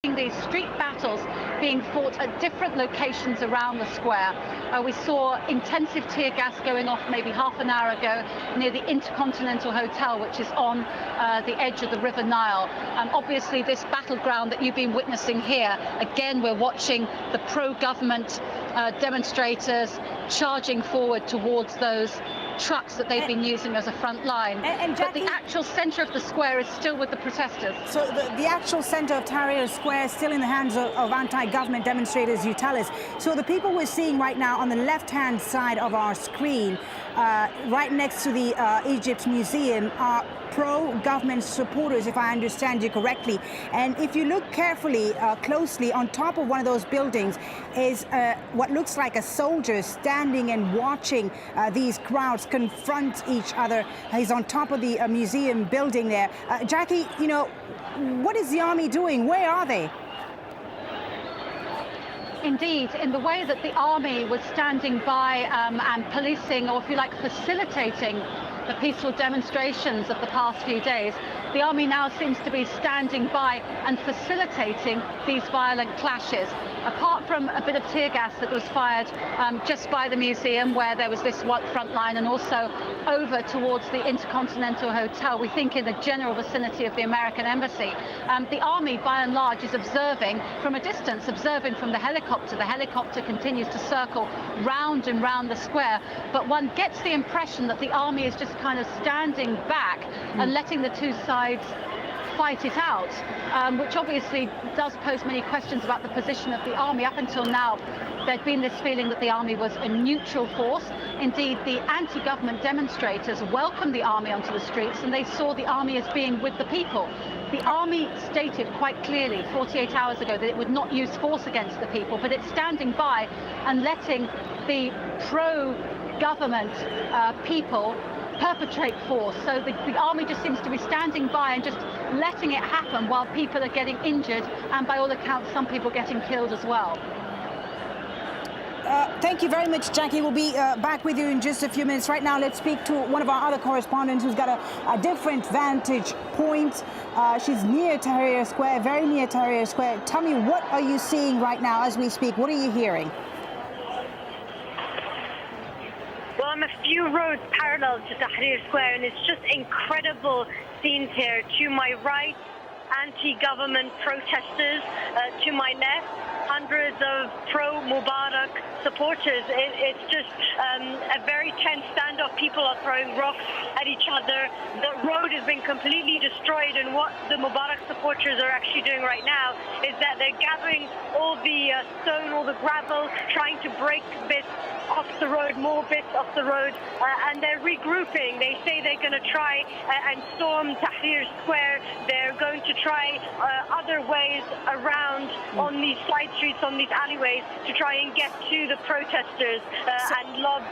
These street battles being fought at different locations around the square. We saw intensive tear gas going off maybe half an hour ago near the Intercontinental Hotel, which is on the edge of the River Nile. Obviously, this battleground that you've been witnessing here, again, we're watching the pro-government demonstrators charging forward towards those trucks that they've been using as a front line. But the actual centre of the square is still with the protesters. So the actual centre of Tahrir Square is still in the hands of anti-government demonstrators, you tell us. So the people we're seeing right now on the left-hand side of our screen, right next to the Egypt Museum, are pro-government supporters, if I understand you correctly. And if you look carefully, closely, on top of one of those buildings is what looks like a soldier standing and watching these crowds confront each other. He's on top of the museum building there. Jackie, you know, what is the army doing? Where are they? Indeed, in the way that the army was standing by and policing, or if you like, facilitating the peaceful demonstrations of the past few days, the army now seems to be standing by and facilitating these violent clashes. Apart from a bit of tear gas that was fired just by the museum, where there was this front line, and also over towards the Intercontinental Hotel, we think in the general vicinity of the American Embassy, the army, by and large, is observing from a distance, observing from the helicopter. The helicopter continues to circle round and round the square, but one gets the impression that the army is just kind of standing back and letting the two sides fight it out, which obviously does pose many questions about the position of the army. Up until now, there'd been this feeling that the army was a neutral force. Indeed, the anti-government demonstrators welcomed the army onto the streets, and they saw the army as being with the people. The army stated quite clearly 48 hours ago that it would not use force against the people, but it's standing by and letting the pro-government people perpetrate force. So the army just seems to be standing by and just letting it happen while people are getting injured, and by all accounts, some people getting killed as well. Thank you very much, Jackie. We'll be back with you in just a few minutes. Right now, let's speak to one of our other correspondents who's got a different vantage point. She's near Tahrir Square, very near Tahrir Square. Tell me, what are you seeing right now as we speak? What are you hearing? Well, I'm a few roads parallel to Tahrir Square, and it's just incredible scenes here. To my right, anti-government protesters. To my left, hundreds of pro-Mubarak supporters. It's just a very tense standoff. People are throwing rocks at each other. The road has been completely destroyed, and what the Mubarak supporters are actually doing right now is that they're gathering all the stone, all the gravel, trying to break bits off the road, more bits off the road, and they're regrouping. They say they're going to try and storm Tahrir Square. They're going to try other ways around on these side streets, on these alleyways, to try and get to the protesters and lob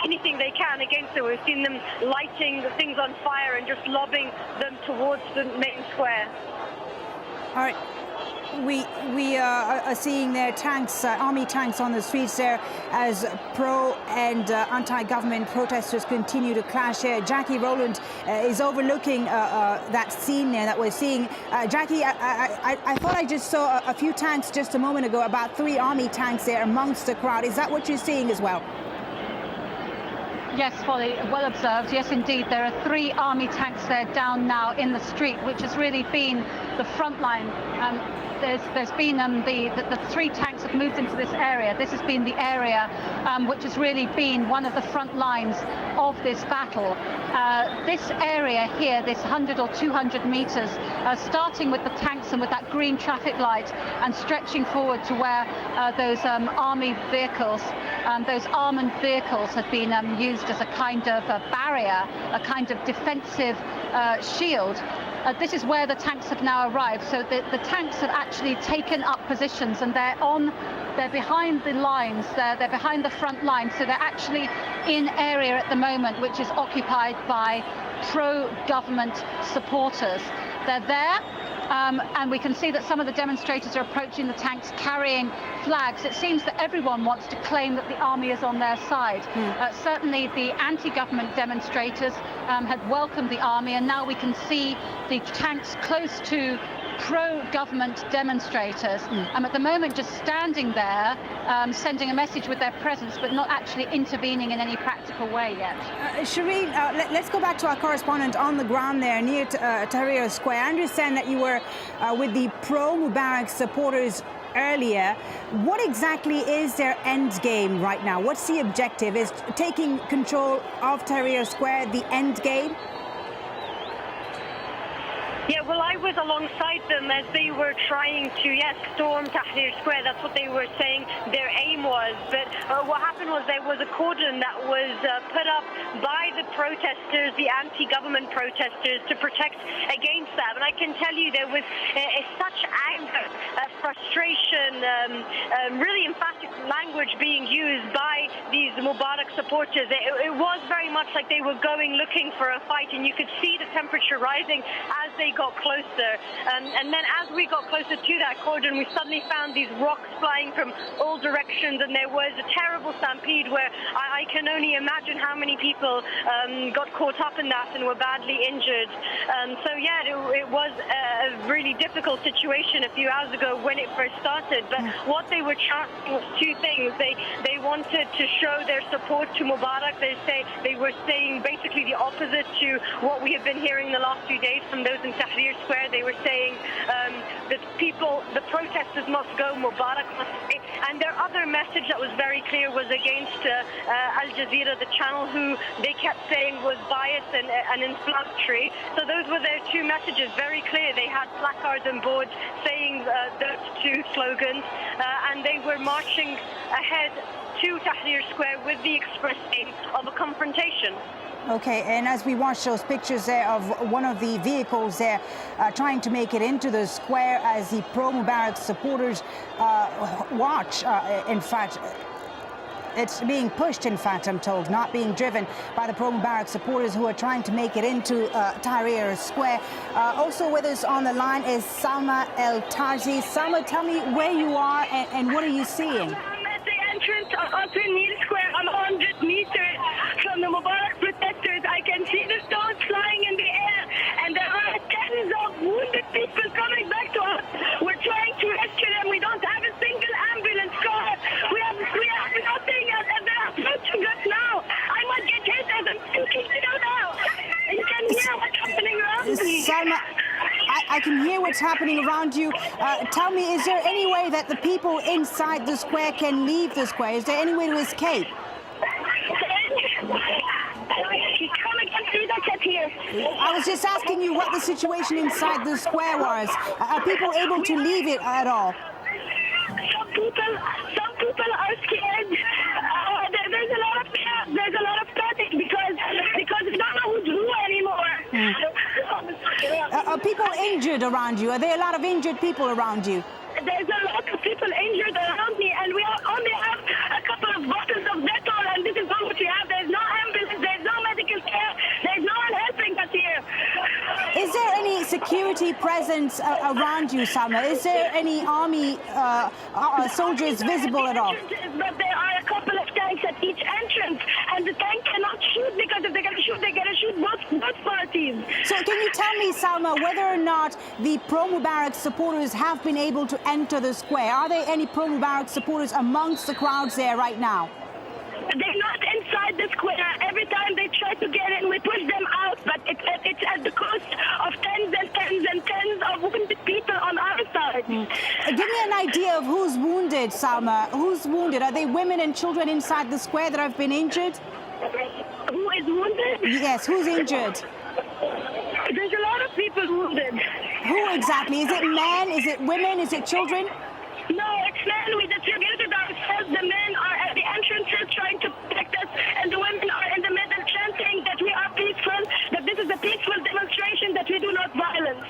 anything they can against them. We've seen them lighting the things on fire and just lobbing them towards the main square. All right. We are seeing their tanks, army tanks on the streets there, as pro and anti-government protesters continue to clash here. Jackie Rowland is overlooking that scene there that we're seeing. Jackie, I thought I just saw a few tanks just a moment ago, about 3 army tanks there amongst the crowd. Is that what you're seeing as well? Yes, Polly, well observed. Yes, indeed, there are 3 army tanks there down now in the street, which has really been the front line. There's been the 3 tanks have moved into this area. This has been the area which has really been one of the front lines of this battle. This area here, this 100 or 200 meters, starting with the tanks and with that green traffic light, and stretching forward to where those army vehicles, those armoured vehicles had been used as a kind of a barrier, a kind of defensive shield. This is where the tanks have now arrived. So the tanks have actually taken up positions, and they're behind the lines, they're behind the front line. So they're actually in area at the moment which is occupied by pro-government supporters. They're there. And we can see that some of the demonstrators are approaching the tanks carrying flags. It seems that everyone wants to claim that the army is on their side. Certainly the anti-government demonstrators had welcomed the army, and now we can see the tanks close to pro-government demonstrators. At the moment just standing there, sending a message with their presence, but not actually intervening in any practical way yet. Shireen, let's go back to our correspondent on the ground there near Tahrir Square. I understand that you were with the pro-Mubarak supporters earlier. What exactly is their end game right now? What's the objective? Is taking control of Tahrir Square the end game? Yeah, well, I was alongside them as they were trying to, yes, storm Tahrir Square. That's what they were saying their aim was. But what happened was there was a cordon that was put up by the protesters, the anti-government protesters, to protect against that. And I can tell you there was such anger, frustration, really emphatic language being used by these Mubarak supporters. It was very much like they were going looking for a fight, and you could see the temperature rising as they got closer. And then as we got closer to that cordon, we suddenly found these rocks flying from all directions, and there was a terrible stampede where I can only imagine how many people got caught up in that and were badly injured. So yeah, it was a really difficult situation a few hours ago when it first started. But what they were chanting was two things. They wanted to show their support to Mubarak. They were saying basically the opposite to what we have been hearing the last few days from those in Tahrir Square. They were saying that the protesters must go, Mubarak must stay. And their other message that was very clear was against Al Jazeera, the channel, who they kept saying was biased and inflammatory. So those were their two messages, very clear. They had placards and boards saying those two slogans, and they were marching ahead to Tahrir Square with the express aim of a confrontation. Okay, and as we watch those pictures there of one of the vehicles there trying to make it into the square as the pro-Mubarak supporters watch, in fact, it's being pushed, in fact, I'm told, not being driven by the pro-Mubarak supporters who are trying to make it into Tahrir Square. Also with us on the line is Salma El Tarzi. Salma, tell me where you are and what are you seeing? I'm at the entrance of Tahrir Square. I'm 100 meters from the Mubarak protesters. I can see the stones flying in the air, and there are tens of wounded people coming back to us. We're trying to rescue them. We don't have a single ambulance car. We have nothing, and they're approaching us now. I must get hit as I'm speaking to you now. You can hear what's happening around me. Salma, I can hear what's happening around you. Tell me, is there any way that the people inside the square can leave the square? Is there any way to escape? I was just asking you what the situation inside the square was. Are people able to leave it at all? Some people are scared. There's a lot of panic because we don't know who's who anymore. Are people injured around you? Are there a lot of injured people around you? There's a lot of people injured around me, and we only have a couple of bottles of Dettol, and this is all what we have. There's no ambulance, there's no medical care, there's no one helping us here. Is there any security presence around you, Salma? Is there any army soldiers visible at all? But there are a couple of tanks at each entrance, and the tank cannot shoot because if they're going to shoot, they're going to shoot both parties. So can you tell me, Salma, whether or not the pro-Mubarak supporters have been able to enter the square? Are there any pro-Mubarak supporters amongst the crowds there right now? They're not inside the square. Every time they try to get in, we push them out, but it's at the cost of tens and tens and tens of wounded people on our side. Give me an idea of who's wounded, Salma. Who's wounded? Are they women and children inside the square that have been injured? Who is wounded? Yes, who's injured? There's a lot of people wounded. Who exactly? Is it men? Is it women? Is it children? No, it's men. We distributed ourselves. The men are at the entrances trying to protect us, and the women are in the middle chanting that we are peaceful, that this is a peaceful demonstration, that we do not violence.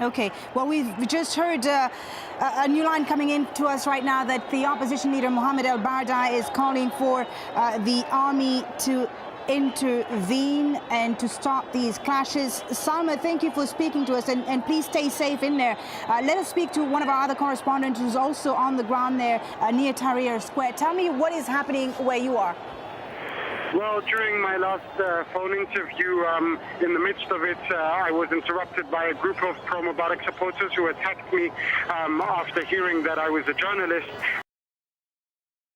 Okay, well, we've just heard a new line coming in to us right now that the opposition leader, Mohammed El-Baradei, is calling for the army to intervene and to stop these clashes. Salma, thank you for speaking to us, and please stay safe in there. Let us speak to one of our other correspondents who's also on the ground there near Tahrir Square. Tell me what is happening where you are. Well, during my last phone interview, in the midst of it, I was interrupted by a group of pro-Mubarak supporters who attacked me after hearing that I was a journalist.